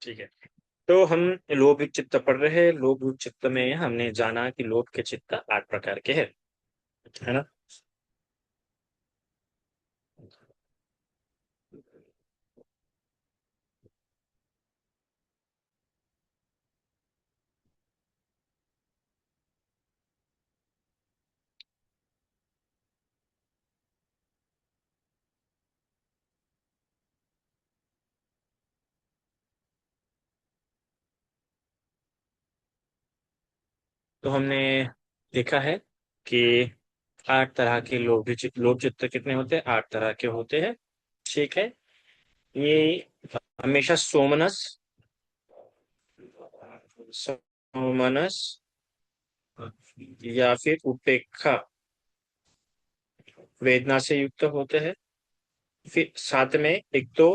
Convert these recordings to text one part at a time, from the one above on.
ठीक है। तो हम लोभ युक्त चित्त पढ़ रहे हैं। लोभ युक्त चित्त में हमने जाना कि लोभ के चित्त 8 प्रकार के हैं, है ना। तो हमने देखा है कि 8 तरह के लोभ चित्त कितने होते हैं? 8 तरह के होते हैं। ठीक है। ये हमेशा सोमनस, सोमनस या फिर उपेक्षा वेदना से युक्त होते हैं। फिर साथ में एक तो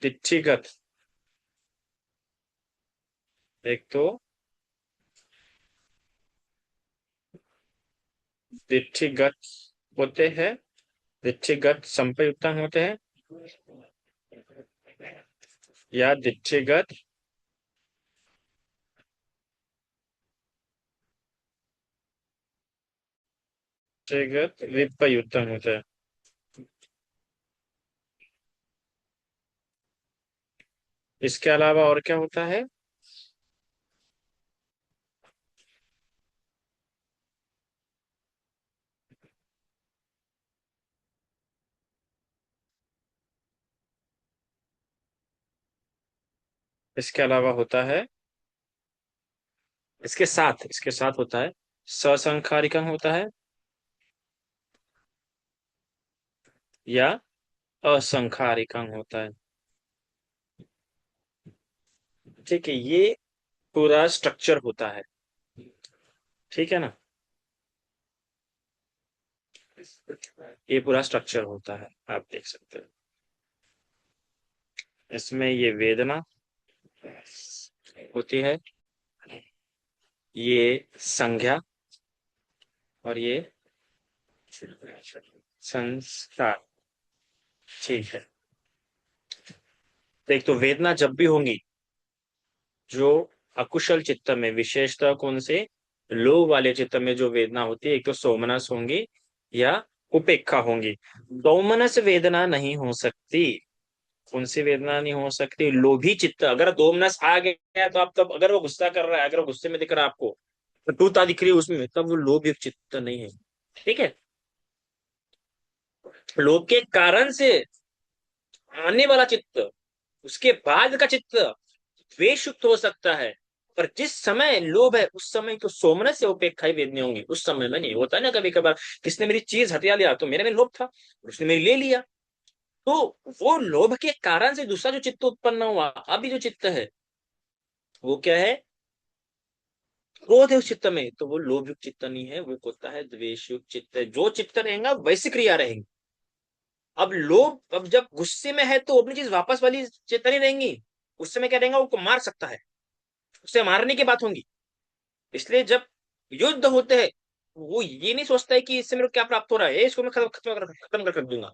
दिच्छिगत, एक तो दिच्छिगत होते हैं, दिच्छिगत संप्रयुक्त होते हैं, या दिच्छिगत विप्रयुक्त होते हैं। इसके अलावा और क्या होता है? इसके अलावा होता है, इसके साथ होता है ससंखारिकम होता है, या असंखारिकम होता है। ठीक है, ये पूरा स्ट्रक्चर होता है। ठीक है ना। ये पूरा स्ट्रक्चर होता है, आप देख सकते हो। इसमें ये वेदना होती है, ये संज्ञा, और ये संस्कार। ठीक है। देख, तो वेदना जब भी होंगी, जो अकुशल चित्त में, विशेषतः कौन से, लोभ वाले चित्त में जो वेदना होती है, एक तो सोमनस होंगी या उपेक्षा होंगी। दोमनस वेदना नहीं हो सकती। कौन सी वेदना नहीं हो सकती? लोभी चित्त। अगर दोमनस आ गया तो आप तब, अगर वो गुस्सा कर रहा है, अगर वो गुस्से में दिख रहा है आपको, कटुता दिख रही है उसमें, तब वो लोभ युक्त चित्त नहीं है। ठीक है। लोभ के कारण से आने वाला चित्त, उसके बाद का चित्त द्वेष युक्त हो सकता है। पर जिस समय लोभ है, उस समय तो सोमनस से उपेक्षा ही वेदनी होंगी। उस समय में नहीं होता ना, कभी कभार किसने मेरी चीज हथिया लिया तो मेरे में लोभ था, उसने मेरी ले लिया। तो वो लोभ के कारण से दूसरा जो चित्त उत्पन्न हुआ, अभी जो चित्त है वो क्या है? क्रोध है उस चित्त में, तो वो लोभ युक्त चित्त नहीं है, वो होता है द्वेष युक्त चित्त है। जो चित्त रहेगा वैसी क्रिया रहेगी। अब लोभ, अब जब गुस्से में है तो अपनी चीज वापस वाली चेतना नहीं रहेंगी। उस समय क्या रहेगा, वो मार सकता है, उसे मारने की बात होंगी। इसलिए जब युद्ध होते हैं, वो ये नहीं सोचता है कि इससे मेरे को क्या प्राप्त हो रहा है, इसको मैं खत्म कर दूंगा।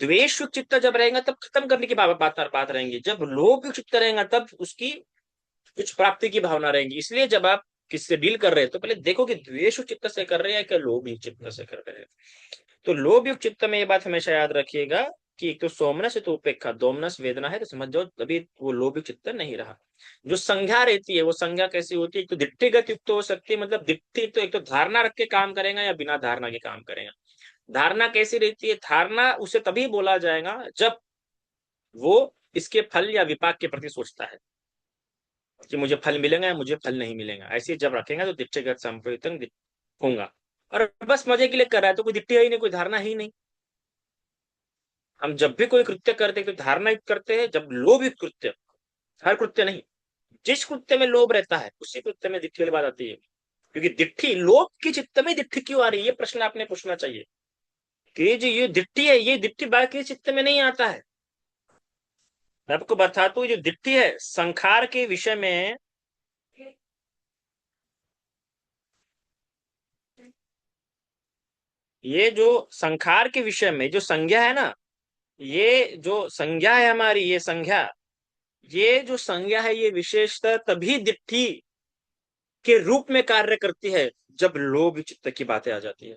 द्वेष युक्त चित्त जब रहेगा तब खत्म करने की बात रहेंगी। जब लोभ युक्त चित्त रहेगा तब उसकी कुछ प्राप्ति की भावना रहेगी। इसलिए जब आप किससे डील कर रहे हैं तो पहले देखो कि द्वेष युक्त चित्त से कर रहे हैं क्या लोभ युक्त चित्त से कर रहे हैं। तो लोभ युक्त चित्त में ये बात हमेशा याद रखिएगा कि एक तो सोमनस है तो उपेक्षा, दोमनस वेदना है, तो समझ जाओ तभी वो लोभ युक्त चित्त नहीं रहा। जो संज्ञा रहती है, वो संज्ञा कैसी होती है? एक तो दिट्ठिगत युक्त हो सकती है, मतलब दिट्ठि तो एक तो धारणा रख के काम करेगा या बिना धारणा के काम करेगा। धारणा कैसी रहती है? धारणा उसे तभी बोला जाएगा जब वो इसके फल या विपाक के प्रति सोचता है कि मुझे फल मिलेगा या मुझे फल नहीं मिलेगा। ऐसे जब रखेगा तो दिट्ठिगत संप्रयुक्त होगा। और बस मजे के लिए कर रहा है तो कोई दिट्ठी है ही नहीं, कोई धारणा ही नहीं। हम जब भी कोई कृत्य करते हैं तो धारणा युक्त करते हैं, जब लोभ युक्त कृत्य, हर कृत्य नहीं, जिस कृत्य में लोभ रहता है उसी कृत्य में दिट्ठी वाली बात आती है। क्योंकि दिट्ठी, लोभ की चित्त में दिट्ठी क्यों आ रही है, ये प्रश्न आपने पूछना चाहिए कि जो ये दिट्ठी है, ये दिट्ठी बाकी चित्त में नहीं आता है। मैं आपको बताता हूँ, जो दिट्ठी है संखार के विषय में, ये जो संखार के विषय में जो संज्ञा है ना, ये जो संज्ञा है हमारी, ये जो संज्ञा है, ये विशेषतः तभी दिट्ठी के रूप में कार्य करती है जब लोभ चित्त की बातें आ जाती है।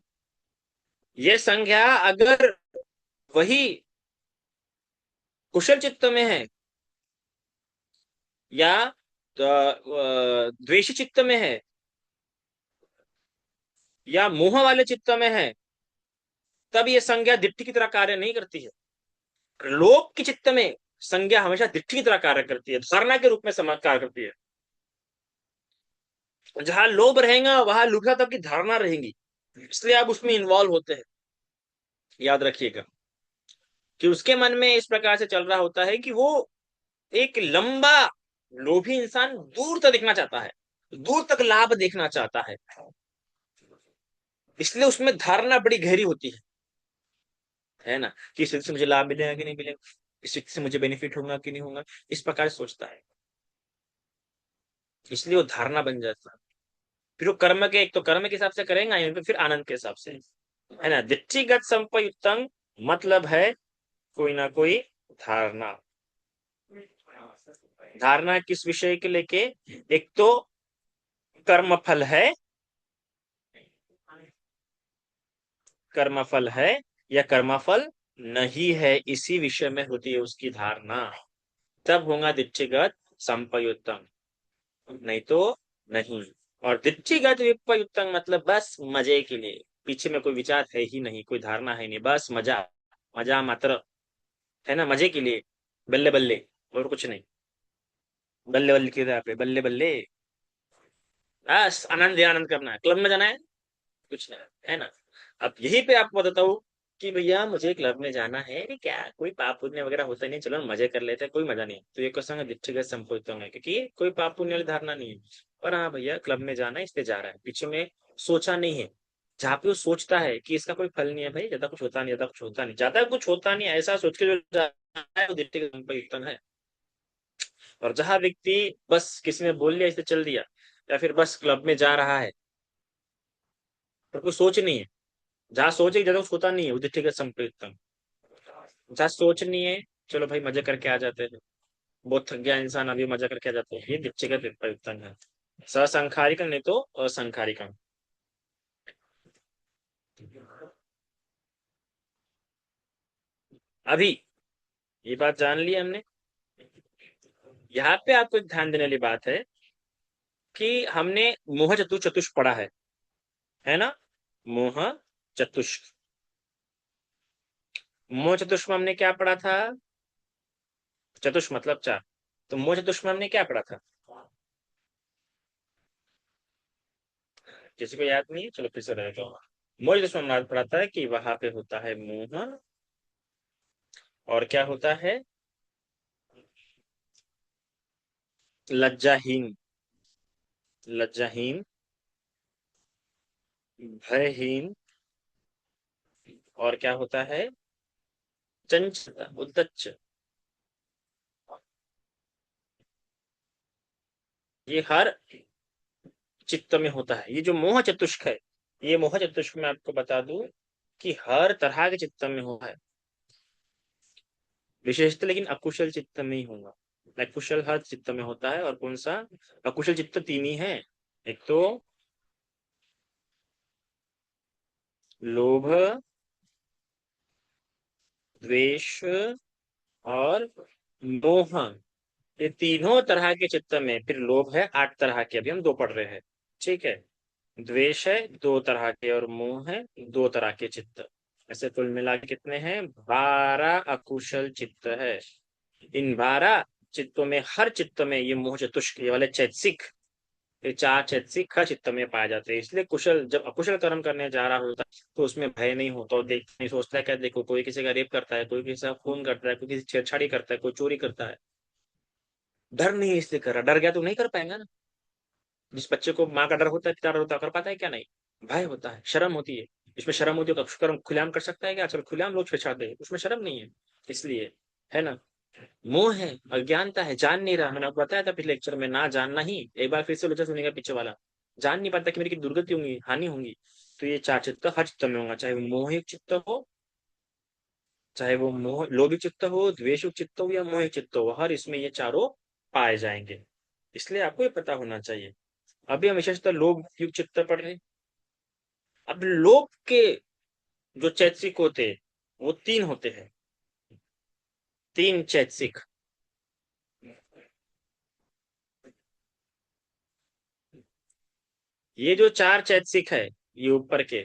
ये संज्ञा अगर वही कुशल चित्त में है या द्वेषी चित्त में है या मोह वाले चित्त में है, तब ये संज्ञा दिट्ठी की तरह कार्य नहीं करती है। लोभ की चित्त में संज्ञा हमेशा दिट्ठी की तरह कार्य करती है, धारणा के रूप में समझ कार्य करती है। जहां लोभ रहेगा वहां लुभा तब की धारणा रहेगी, इसलिए आप उसमें इन्वॉल्व होते हैं। याद रखिएगा कि उसके मन में इस प्रकार से चल रहा होता है कि वो एक लंबा लोभी इंसान दूर तक देखना चाहता है, दूर तक लाभ देखना चाहता है, इसलिए उसमें धारणा बड़ी गहरी होती है ना, कि इस स्थिति से मुझे लाभ मिलेगा कि नहीं मिलेगा, इस स्थिति से मुझे बेनिफिट होगा कि नहीं होगा, इस प्रकार से सोचता है। इसलिए वो धारणा बन जाता है। फिर वो कर्म के, एक तो कर्म के हिसाब से करेंगे या फिर आनंद के हिसाब से, है ना। दिट्ठिगत संपयुक्तम मतलब है कोई ना कोई धारणा। धारणा किस विषय के लेके? एक तो कर्मफल है, कर्मफल है या कर्मफल नहीं है, इसी विषय में होती है उसकी धारणा, तब होगा दिट्ठिगत संपयुक्तम, नहीं तो नहीं। और दिट्ठिगत विपयुक्तम मतलब बस मजे के लिए, पीछे में कोई विचार है ही नहीं, कोई धारणा है नहीं, बस मजा, मजा मात्र, है ना, मजे के लिए, बल्ले बल्ले, और कुछ नहीं। बल्ले बल्ले की तरह पे बल्ले बल्ले, बस आनंद ही आनंद करना है, क्लब में जाना है, कुछ नहीं, है ना। अब यही पे आपको बताता हूँ कि भैया मुझे क्लब में जाना है, अरे क्या कोई पाप पुण्य वगैरह होता नहीं, चलो मजे कर लेते हैं, कोई मजा नहीं, तो ये क्वेश्चन दिट्ठिगत संपोषित है, क्योंकि कोई पाप पुण्य वाली धारणा नहीं है। पर हाँ भैया क्लब में जाना है, इसलिए जा रहा है, पीछे में सोचा नहीं है। जहाँ पे वो सोचता है कि इसका कोई फल नहीं है, भाई ज्यादा कुछ होता नहीं, ज्यादा कुछ होता नहीं, ज्यादा कुछ होता नहीं, ऐसा सोच के जो जा रहा है वो दिट्ठिगत संपोषित है। और जहाँ व्यक्ति बस किसी ने बोल लिया इसलिए चल दिया, या फिर बस क्लब में जा रहा है पर कोई सोच नहीं है, जहाँ सोच है ज्यादा कुछ होता नहीं है, वो दिट्ठिगत संप्रेतम। जहाँ सोच नहीं है, चलो भाई मजे करके आ जाते हैं, बहुत थक गया इंसान अभी मजा करके आ जाते हैं, ये दिट्ठिगत विपरीतम है। ससंखारिकम नहीं तो असंखारिकम। अभी ये बात जान ली हमने। यहाँ पे आपको एक ध्यान देने वाली बात है कि हमने मोह चतुष्क पढ़ा है ना। मोह चतुष्क, मोह चतुष्क में हमने क्या पढ़ा था? चतुष्क मतलब चार, तो मोह चतुष्क में हमने क्या पढ़ा था? किसी को याद नहीं है, चलो फिर से रहेगा। मोह चतुष्क में हमने पढ़ा था कि वहां पे होता है मोह, और क्या होता है? लज्जाहीन, लज्जाहीन, भयहीन, और क्या होता है? चंचल, उद्दच्च। ये हर चित्त में होता है, ये जो मोह चतुष्क है, ये मोह चतुष्क में आपको बता दूं कि हर तरह के चित्त में होता है, विशेषतः लेकिन अकुशल चित्त में ही होगा। अकुशल हर चित्त में होता है, और कौन सा? अकुशल चित्त तीन ही है, एक तो लोभ, द्वेष और मोह, ये तीनों तरह के चित्त में, फिर लोभ है आठ तरह के, अभी हम दो पढ़ रहे हैं, ठीक है। द्वेष है दो तरह के, और मोह है दो तरह के चित्त। ऐसे कुल मिला के कितने हैं? 12 अकुशल चित्त है। इन 12 चित्तों में, हर चित्त में ये मोह चतुष्क, ये वाले चैतसिक, ये चार चैतसिक हर चित्त में पाए जाते हैं। इसलिए कुशल जब अकुशल कर्म करने जा रहा होता है तो उसमें भय नहीं होता, और देख नहीं सोचता है क्या, देखो कोई किसी का रेप करता है, कोई किसी का खून करता है, कोई किसी छेड़छाड़ी करता है, कोई चोरी करता है, डर नहीं है इसलिए कर रहा, डर गया तो नहीं कर पाएगा ना। जिस बच्चे को माँ का डर होता है, पिता का डर होता है, कर पाता है क्या? नहीं, भय होता है, शर्म होती है। इसमें शर्म होती है तो कर्म खुलेआम कर सकता है क्या? चलो खुलेआम लोग छेड़छाड़ते हैं, उसमें शर्म नहीं है, इसलिए, है ना। मोह है, अज्ञानता है, जान नहीं रहा, मैंने आपको बताया था पिछले लेक्चर में, ना जानना ही, एक बार फिर से लेक्चर सुनेगा पीछे वाला, जान नहीं पाता कि मेरी की दुर्गति होंगी, हानि होंगी, तो ये चार चित्त हर चित्त में होगा, चाहे वो मोहित चित्त हो, चाहे वो मोह लोभी चित्त हो, द्वेषुक चित्त हो या मोहित चित्त हो, हर इसमें ये चारों पाए जाएंगे। इसलिए आपको ये पता होना चाहिए। अभी हम विशेषतः लोभ युक्त चित्त पढ़ रहे हैं। अब लोभ के जो चैतसिक होते हैं वो तीन होते हैं, तीन चैतसिक। ये जो चार चैतसिक है, ये ऊपर के,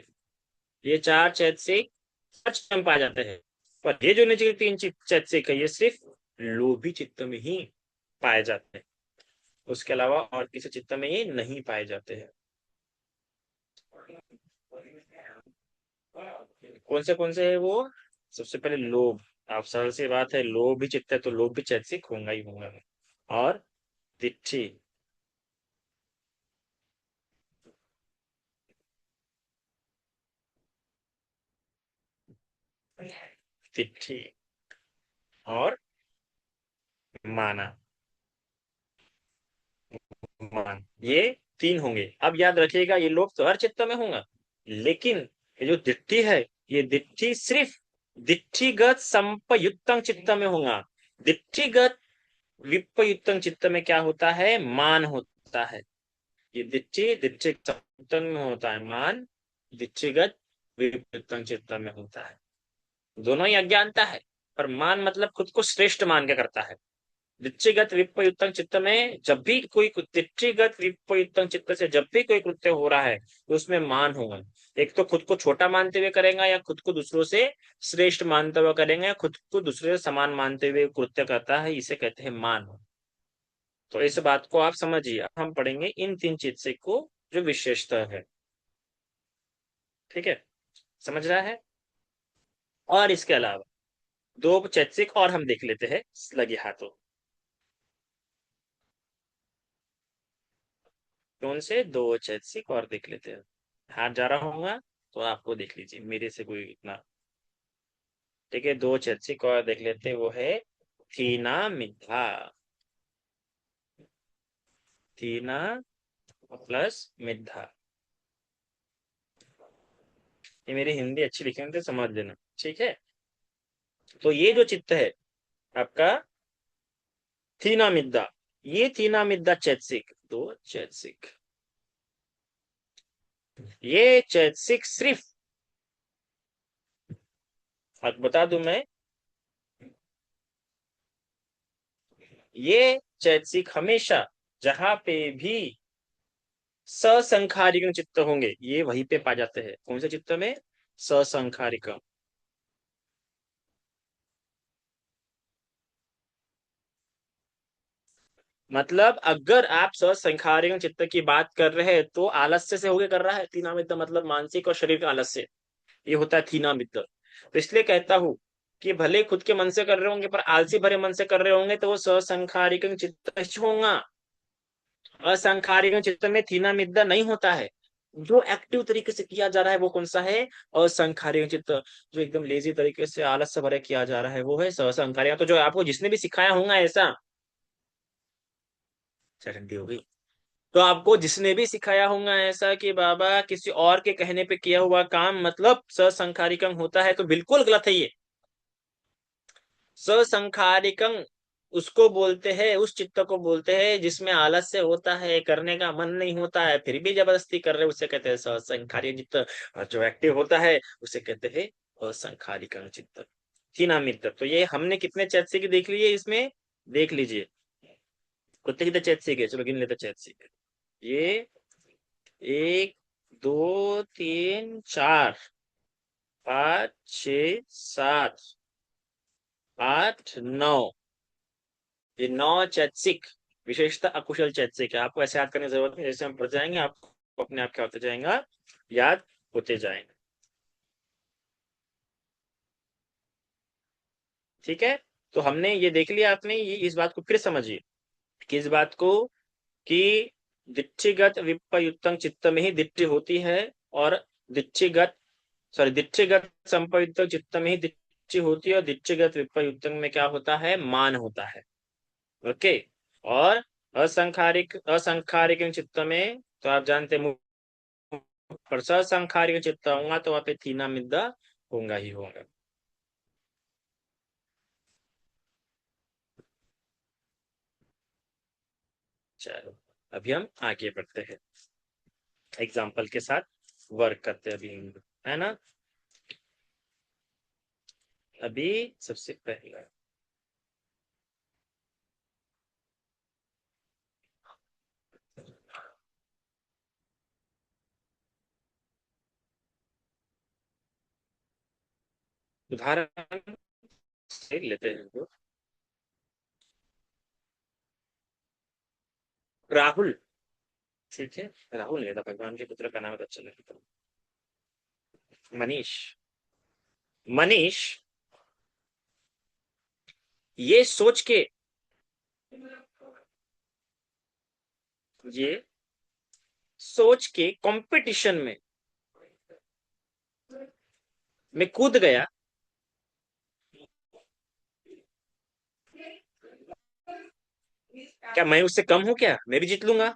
ये चार चैतसिक सच में पाए जाते हैं। पर ये जो नीचे के तीन चैतसिक है, ये सिर्फ लोभी चित्त में ही पाए जाते हैं, उसके अलावा और किसी चित्त में ये नहीं पाए जाते हैं। कौन से है वो? सबसे पहले लोभ। आप सरल सी बात है, लोभ भी चित्त है तो लोभ भी चैतसिक होगा ही होगा। और तिथि, तिथि और माना, मान, ये तीन होंगे। अब याद रखिएगा ये लोभ तो हर चित्त में होगा, लेकिन ये जो दिट्ठी है, ये दिट्ठी सिर्फ दिट्ठीगत संपयुक्तं चित्त में होगा। दिट्ठीगत विपयुक्तं चित्त में क्या होता है? मान होता है। ये दिट्ठी दिट्ठी संयुक्तं में होता है मान, दिट्ठीगत विपयुक्तं चित्त में होता है। दोनों ही अज्ञानता है, पर मान मतलब खुद को श्रेष्ठ मान के करता है। दिच्छिगत विपयुक्तम चित्त में जब भी कोई दिच्छिगत विपयुक्तम चित्त से जब भी कोई कृत्य हो रहा है तो उसमें मान होगा। एक तो खुद को छोटा मानते हुए करेगा, या खुद को दूसरों से श्रेष्ठ मानते हुए करेंगे, या खुद को दूसरे से समान मानते हुए कृत्य करता है, इसे कहते हैं मान। तो इस बात को आप समझिए। अब हम पढ़ेंगे इन तीन चित्त को जो विशेषता है। ठीक है, समझ रहा है? और इसके अलावा दो चैतसिक और हम देख लेते हैं लगे हाथों। कौन से दो चैतसिक और देख लेते हैं? हाथ जा रहा होगा तो आपको देख लीजिए, मेरे से कोई इतना। ठीक है, दो चैतसिक और देख लेते हैं, वो है थीना मिद्धा। थीना प्लस मिद्धा। ये मेरी हिंदी अच्छी लिखी है तो समझ लेना, ठीक है। तो ये जो चित्त है आपका थीना मिद्दा, ये थीना मिद्दा चैतसिक, दो चैतसिक, ये चैतसिक सिर्फ, अब बता दूं मैं, ये चैतसिक हमेशा जहां पे भी ससंखारिक चित्त होंगे ये वहीं पे पा जाते हैं। कौन से चित्त में? ससंखारिक। मतलब अगर आप ससंखारिक चित्त की बात कर रहे हैं तो आलस्य से होके कर रहा है तीना मित्र, मतलब मानसिक और शरीर का आलस्य, ये होता है थीना मित्र। तो इसलिए कहता हूं कि भले खुद के मन से कर रहे होंगे पर आलसी भरे मन से कर रहे होंगे तो वो ससंखारिक चित्त ही होगा। असंखारिक चित्त में थीना मिद्दा नहीं होता है। जो एक्टिव तरीके से किया जा रहा है वो कौन सा है? असंखारिक चित्त। जो एकदम लेजी तरीके से आलस से भरे किया जा रहा है वो है असंखारिक। तो जो आपको जिसने भी सिखाया होगा ऐसा, ठंडी हो गई, तो आपको जिसने भी सिखाया होगा ऐसा कि बाबा किसी और के कहने पे किया हुआ काम मतलब ससंखारिकं होता है, तो बिल्कुल गलत है ये। ससंखारिकं उसको बोलते हैं, उस चित्त को बोलते हैं जिसमें आलस्य होता है, करने का मन नहीं होता है फिर भी जबरदस्ती कर रहे हैं, उसे कहते हैं ससंखारिक चित्त। और जो एक्टिव होता है उसे कहते हैं असंखारिकं चित्त। तीन मित्र। तो ये हमने कितने चैतसिक देख लिए इसमें? देख लीजिए कितने कितने चैतसिक है, चलो गिन लेते चैतसिक। ये एक, दो, तीन, चार, पाँच, छ, सात, आठ, नौ, ये नौ चैतसिक विशेषता अकुशल चैतसिक है। आपको ऐसे याद करने की जरूरत नहीं, जैसे हम पढ़ जाएंगे आपको अपने आप क्या होते जाएगा, याद होते जाएंगे। ठीक है, तो हमने ये देख लिया। आपने ये इस बात को फिर समझिए, किस बात को? कि दिच्छिगत विपयुक्तम चित्त में ही दिट्ठी होती है, और दिच्छिगत दिच्छिगत संपयुक्त चित्त में ही दिच्छी होती है, और दिच्छिगत विपयुक्त में क्या होता है? मान होता है। ओके। और असंखारिक असंखारिक चित्त में तो आप जानते हैं पर ससंखारिक चित्त होगा तो वहां पे थीना मिद्दा होगा ही होगा। चलो अभी हम आगे बढ़ते हैं, एग्जाम्पल के साथ वर्क करते हैं अभी हम, है ना। अभी सबसे पहला उदाहरण से लेते हैं तो राहुल, ठीक है, राहुल नहीं था, भगवान के पुत्र का नाम है तो अच्छा लगता। मनीष, मनीष ये सोच के, ये सोच के कंपटीशन में कूद गया, क्या मैं उससे कम हूं, क्या मैं भी जीत लूंगा,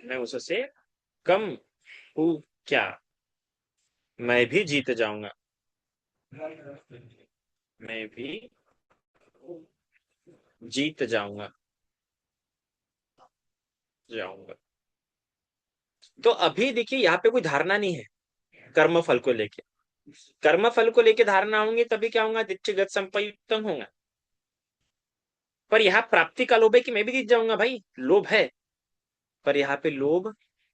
मैं उससे कम हूं क्या, मैं भी जीत जाऊंगा, मैं भी जीत जाऊंगा, जाऊंगा। तो अभी देखिए यहाँ पे कोई धारणा नहीं है कर्म फल को लेके, कर्म फल को लेके धारणा होंगी तभी क्या होगा, दिच्छगत संपयुक्तम होगा। पर यहाँ प्राप्ति का लोभ है कि मैं भी जीत जाऊंगा, भाई लोभ है। पर यहाँ पे लोभ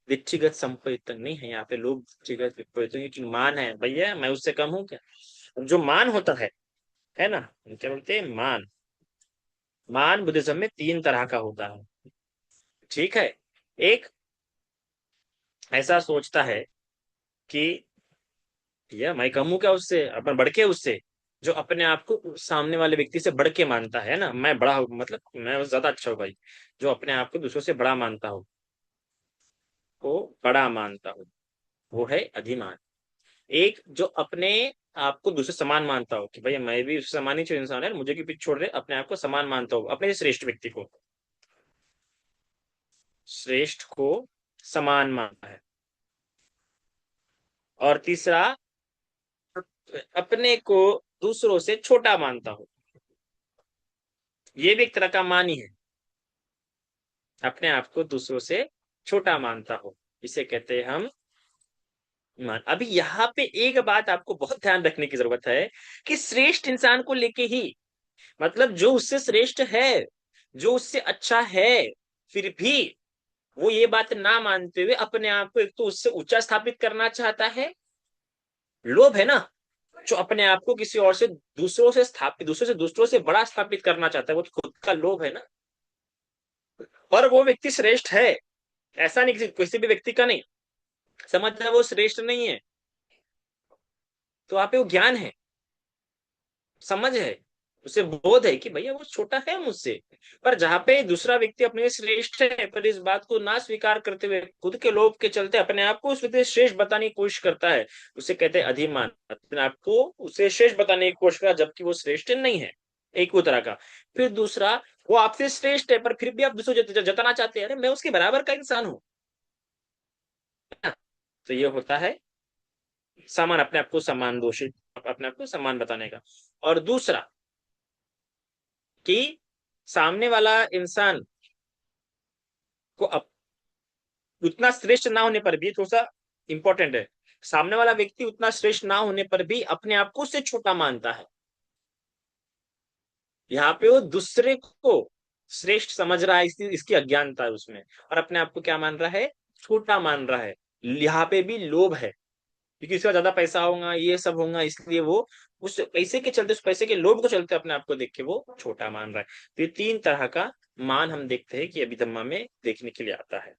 दिच्छिगत संपयुक्तम नहीं है, यहाँ पे लोभ दिच्छिगत विपरीत, क्योंकि मान है भैया, मैं उससे कम हूं क्या। जो मान होता है ना, क्या बोलते हैं मान, मान बुद्धिज्म में तीन तरह का होता है, ठीक है। एक ऐसा सोचता है कि भैया मैं कम हूं क्या उससे, अपन बढ़ के उससे, जो अपने आप को सामने वाले व्यक्ति से बढ़ के मानता है ना, मैं बड़ा हूं, मतलब मैं ज्यादा अच्छा हूँ भाई, जो अपने आप को दूसरों से बड़ा मानता हो, को बड़ा मानता हो, वो है अधिमान। एक जो अपने आप को दूसरे समान मानता हो कि भैया मैं भी उससे समान ही इंसान है, मुझे भी पीछे छोड़ रहे, अपने आप को समान मानता हो, अपने श्रेष्ठ व्यक्ति को, श्रेष्ठ को समान मानता है। और तीसरा अपने को दूसरों से छोटा मानता हो, ये भी एक तरह का मान ही है, अपने आप को दूसरों से छोटा मानता हो, इसे कहते हैं हम मान। अभी यहाँ पे एक बात आपको बहुत ध्यान रखने की जरूरत है कि श्रेष्ठ इंसान को लेके ही, मतलब जो उससे श्रेष्ठ है, जो उससे अच्छा है, फिर भी वो ये बात ना मानते हुए अपने आप को एक तो उससे ऊंचा स्थापित करना चाहता है, लोभ है ना, जो अपने आप को किसी और से दूसरों से स्थापित, दूसरों से बड़ा स्थापित करना चाहता है, वो तो खुद का लोभ है ना। और वो व्यक्ति श्रेष्ठ है, ऐसा नहीं किसी भी व्यक्ति का नहीं, समझ रहे वो श्रेष्ठ नहीं है, तो वहां पे वो ज्ञान है, समझ है, उसे बोध है कि भैया वो छोटा है मुझसे। पर जहां पे दूसरा व्यक्ति अपने श्रेष्ठ है, पर इस बात को ना स्वीकार करते हुए खुद के लोभ के चलते अपने आप को उस व्यक्ति से श्रेष्ठ बताने की कोशिश करता है, उसे कहते हैं अधिमान, अपने आप को उसे श्रेष्ठ बताने की कोशिश करा जबकि वो श्रेष्ठ नहीं है, एक वो तरह का। फिर दूसरा, वो आपसे श्रेष्ठ है पर फिर भी आप दूसरों जताना चाहते हैं, अरे मैं उसके बराबर का इंसान हूँ, तो ये होता है समान, अपने आप को समान दोषित, अपने आप को समान बताने का। और दूसरा कि सामने वाला इंसान को उतना श्रेष्ठ ना होने पर भी, थोड़ा सा इंपॉर्टेंट है, सामने वाला व्यक्ति उतना श्रेष्ठ ना होने पर भी अपने आप को उससे छोटा मानता है। यहाँ पे वो दूसरे को श्रेष्ठ समझ रहा है, इसकी अज्ञानता है उसमें, और अपने आप को क्या मान रहा है, छोटा मान रहा है। यहाँ पे भी लोभ है, क्योंकि इसका ज्यादा पैसा होगा, ये सब होगा, इसलिए वो उस पैसे के चलते, उस पैसे के लोभ को चलते अपने आप को देख के वो छोटा मान रहा है। तो ये तीन तरह का मान हम देखते हैं कि अभिधम्मा में देखने के लिए आता है।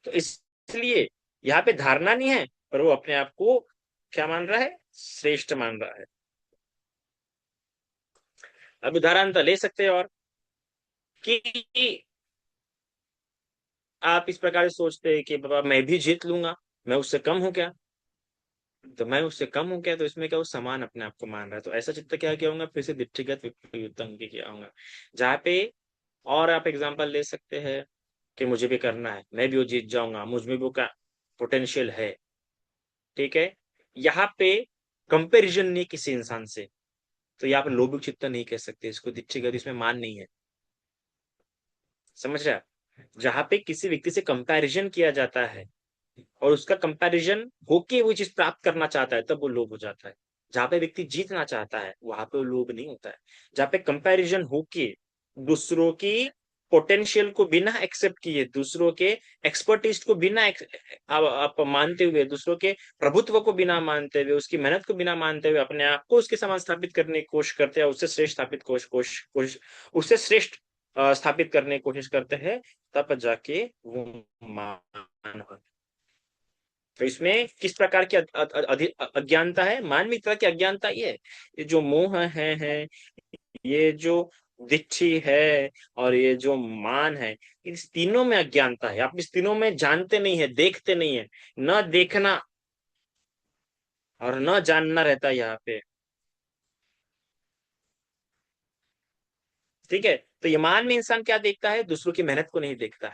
तो इसलिए यहाँ पे धारणा नहीं है, पर वो अपने आप को क्या मान रहा है, श्रेष्ठ मान रहा है। अब उदाहरण तो ले सकते हैं और कि आप इस प्रकार से सोचते हैं कि बाबा मैं भी जीत लूंगा, मैं उससे कम हूं क्या, तो मैं उससे कम हूँ क्या, तो इसमें क्या वो समान अपने आप को मान रहा है, तो ऐसा चित्त क्या किया होगा, फिर से दिट्ठिगत विपरीतम की किया होगा। जहाँ पे और आप एग्जांपल ले सकते हैं कि मुझे भी करना है, मैं भी वो जीत जाऊंगा, मुझ में भी वो का पोटेंशियल है। ठीक है, यहाँ पे कंपैरिजन नहीं किसी इंसान से, तो यहाँ पे लोभिक चित्त नहीं कह सकते इसको, दिट्ठिगत, इसमें मान नहीं है। समझ रहे आप? जहाँ पे किसी व्यक्ति से कंपैरिजन किया जाता है और उसका कंपैरिजन होके वो चीज प्राप्त करना चाहता है, तब वो लोभ हो जाता है। जहाँ पे व्यक्ति जीतना चाहता है वहां पे वो लोभ नहीं होता है। जहाँ पे कंपैरिजन होके दूसरों की पोटेंशियल को बिना एक्सेप्ट किए, दूसरों के एक्सपर्टीज को बिना आप मानते हुए, दूसरों के प्रभुत्व को बिना मानते हुए, उसकी मेहनत को बिना मानते हुए अपने आप को उसके समान स्थापित करने की कोशिश करते हैं, उससे श्रेष्ठ स्थापित उससे श्रेष्ठ स्थापित करने की कोशिश करते हैं, तब जाके वो मान। तो इसमें किस प्रकार की अज्ञानता है, मानवीय तरह की अज्ञानता ये है, ये जो मोह है, ये जो दिच्छी है, और ये जो मान है, इस तीनों में अज्ञानता है। आप इस तीनों में जानते नहीं है, देखते नहीं है। न देखना और न जानना रहता है यहाँ पे। ठीक है, तो ये मान में इंसान क्या देखता है, दूसरों की मेहनत को नहीं देखता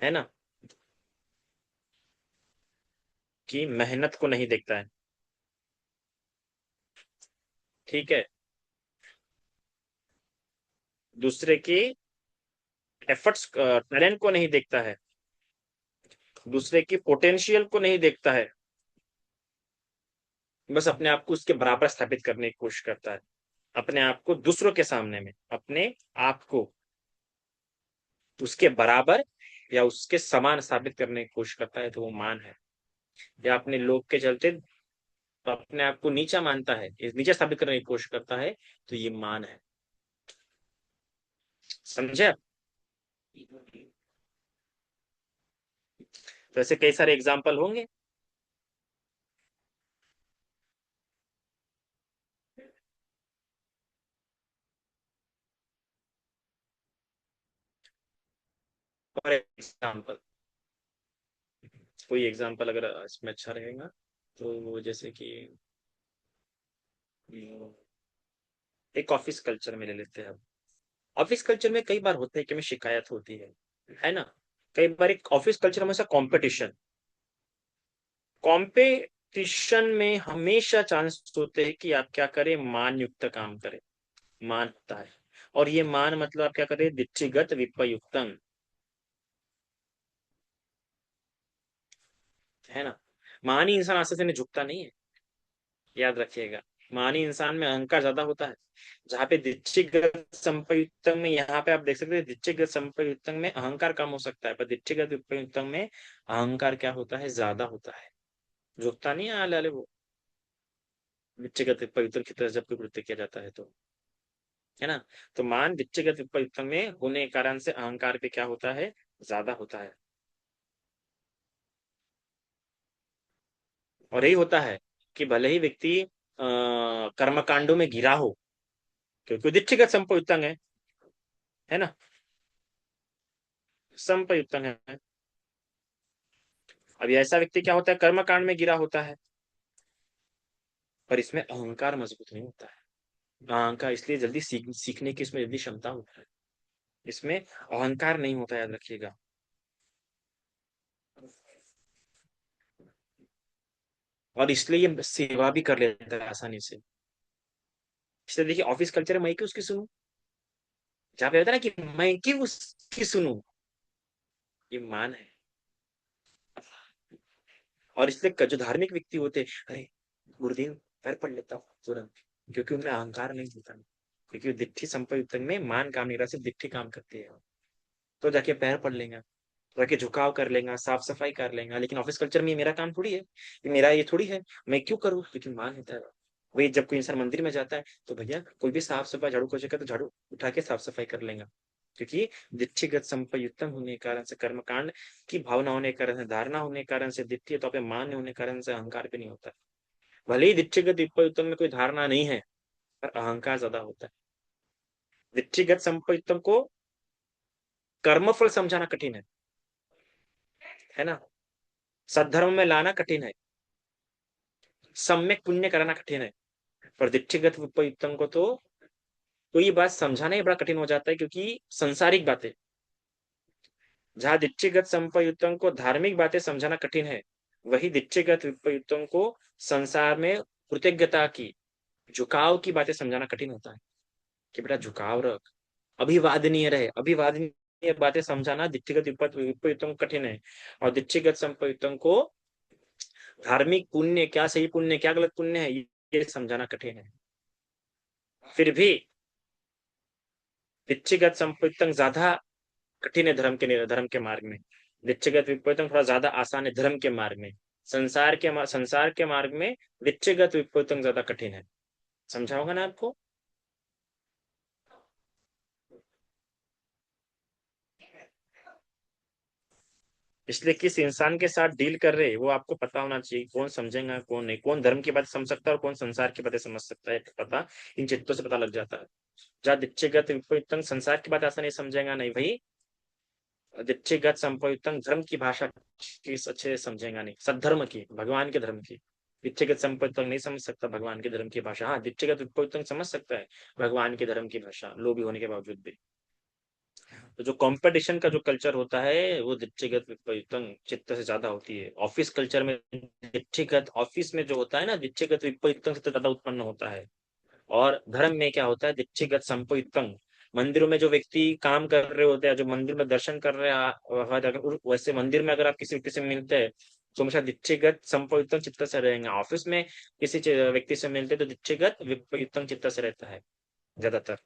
है ना, कि मेहनत को नहीं देखता है। ठीक है, दूसरे की एफर्ट्स, टैलेंट को नहीं देखता है, दूसरे की पोटेंशियल को नहीं देखता है, बस अपने आप को उसके बराबर स्थापित करने की कोशिश करता है। अपने आप को दूसरों के सामने में अपने आप को उसके बराबर या उसके समान स्थापित करने की कोशिश करता है, तो वो मान है। या अपने लोग के चलते अपने आप को नीचा मानता है, नीचा स्थापित करने की कोशिश करता है, तो ये मान है। समझे आप? तो ऐसे कई सारे एग्जाम्पल होंगे। और एग्जाम्पल, कोई एग्जाम्पल अगर इसमें अच्छा रहेगा, तो जैसे कि हम्म, एक ऑफिस कल्चर में ले लेते हैं। ऑफिस कल्चर में कई बार होता है कि हमें शिकायत होती है ना। कई बार एक ऑफिस कल्चर हमेशा कंपटीशन, कंपटीशन में हमेशा चांस होते हैं कि आप क्या करें, मान युक्त काम करें। मान होता है, और ये मान मतलब आप क्या करें, दिच्छिगत विपयुक्तम, है ना। मान ही इंसान आस्ते से झुकता नहीं है, याद रखिएगा। मानी इंसान में अहंकार ज्यादा होता है। जहाँ पे दिच्छिगत संपयुक्तम में, यहाँ पे आप देख सकते हैं, दिच्छिगत संपयुक्तम में अहंकार कम हो सकता है, पर दिच्छिगत विपयुक्तम में अहंकार क्या होता है, ज्यादा होता है। झुकता नहीं है आले वो, दिच्छिगत विपयुक्तम की तरह जब कोई कृत्य किया जाता है तो, है ना। तो मान दिच्छिगत विपयुक्तम में होने के कारण से अहंकार पे क्या होता है, ज्यादा होता है। और यही होता है कि भले ही व्यक्ति कर्मकांडों में गिरा हो, क्योंकि दिच्छिगत संपयुक्तम है ना, संपयुक्तम है। अब ऐसा व्यक्ति क्या होता है, कर्म कांड में गिरा होता है, पर इसमें अहंकार मजबूत नहीं होता है। अहंकार इसलिए जल्दी सीखने की इसमें जल्दी क्षमता होता है, इसमें अहंकार नहीं होता, याद रखिएगा। और इसलिए ये सेवा भी कर लेता है आसानी से। इसलिए देखिए, ऑफिस कल्चर में मैं क्यों उसकी सुनूं, जहाँ पे होता है ना कि मैं क्यों उसकी सुनूं, ये मान है। और इसलिए जो धार्मिक व्यक्ति होते हैं, अरे गुरुदेव पैर पढ़ लेता हूँ तुरंत, क्योंकि उनमें अहंकार नहीं होता, क्योंकि दिट्ठी संपयुक्त में मान काम नहीं रहा, सिर्फ दिट्ठी काम करती है। तो जाके पैर पढ़ लेंगे, जाके झुकाव कर लेगा, साफ सफाई कर लेगा। लेकिन ऑफिस कल्चर में ये मेरा काम थोड़ी है, ये मेरा ये थोड़ी है, मैं क्यों करूँ, लेकिन मान होता है। वही जब कोई इंसान मंदिर में जाता है, तो भैया कोई भी साफ सफाई झाड़ू पोछा तो झाड़ू उठा के साफ सफाई कर लेगा, क्योंकि दिच्छिगत संपयुक्तम होने के कारण से, कर्मकांड की भावना होने के कारण से, धारणा होने के कारण से, दिट्ठी तो पे मान होने के कारण से अहंकार भी नहीं होता। भले ही दिच्छिगत विपयुक्तम में कोई धारणा नहीं है, पर अहंकार ज्यादा होता है। दिच्छिगत संपयुक्तम को कर्मफल समझाना कठिन है ना, सद्धर्म में लाना कठिन है। सम्यक पुण्य कराना कठिन है, पर दिट्ठिगत विपरीतम को तो कोई बात समझाना ही बड़ा कठिन हो जाता है, क्योंकि संसारिक बातें, जहां दिट्ठिगत संपयुक्तों को धार्मिक बातें समझाना कठिन है, वही दिट्ठिगत विपयुक्तों को संसार में कृतज्ञता की, झुकाव की बातें समझाना कठिन होता है, कि बेटा झुकाव रख, अभिवादनीय रहे। अभिवादनीय बातें समझाना दिट्ठिगत विपयुक्तों को कठिन है, और दिट्ठिगत संपयुक्तों को धार्मिक पुण्य क्या सही पुण्य क्या गलत पुण्य है ये समझाना कठिन है। फिर भी दिट्ठिगत संपयुक्तों ज्यादा कठिन है धर्म के मार्ग में, दिट्ठिगत विपरीतम थोड़ा ज्यादा आसान है धर्म के मार्ग में। संसार के मार्ग में दिट्ठिगत विपरीतम ज्यादा कठिन है। समझाऊंगा ना आपको। इसलिए किस इंसान के साथ डील कर रहे हैं वो आपको पता होना चाहिए, कौन समझेगा कौन नहीं, कौन धर्म की बात समझ सकता है और कौन संसार की बातें समझ सकता है, पता इन चित्तों से पता लग जाता है। जहाँ दिट्ठिगत विपरीतम संसार की बात आसानी से समझेगा नहीं भाई, दिट्ठिगत संपयुक्तम धर्म की भाषा की अच्छे से समझेगा नहीं, सद्धर्म की, भगवान के धर्म की। दिट्ठिगत संपयुक्तम नहीं समझ सकता भगवान के धर्म की भाषा, हाँ दिट्ठिगत विपरीतम समझ सकता है भगवान के धर्म की भाषा, लोभी होने के बावजूद भी। तो जो कंपटीशन का जो कल्चर होता है वो दिट्ठिगत विपरीतम चित्त से ज्यादा होती है। ऑफिस कल्चर में दिट्ठिगत, ऑफिस में जो होता है ना दिट्ठिगत विपरीतम से तो ज्यादा उत्पन्न होता है। और धर्म में क्या होता है, दिट्ठिगत संपयुक्तम। मंदिरों में जो व्यक्ति काम कर रहे होते हैं, जो मंदिर में दर्शन कर रहे हैं, वैसे मंदिर में अगर आप किसी व्यक्ति से मिलते हैं तो हमेशा दिट्ठिगत संपयुक्तम चित्त से रहेंगे। ऑफिस में किसी व्यक्ति से मिलते हैं तो दिट्ठिगत विपरीतम चित्त से रहता है ज्यादातर।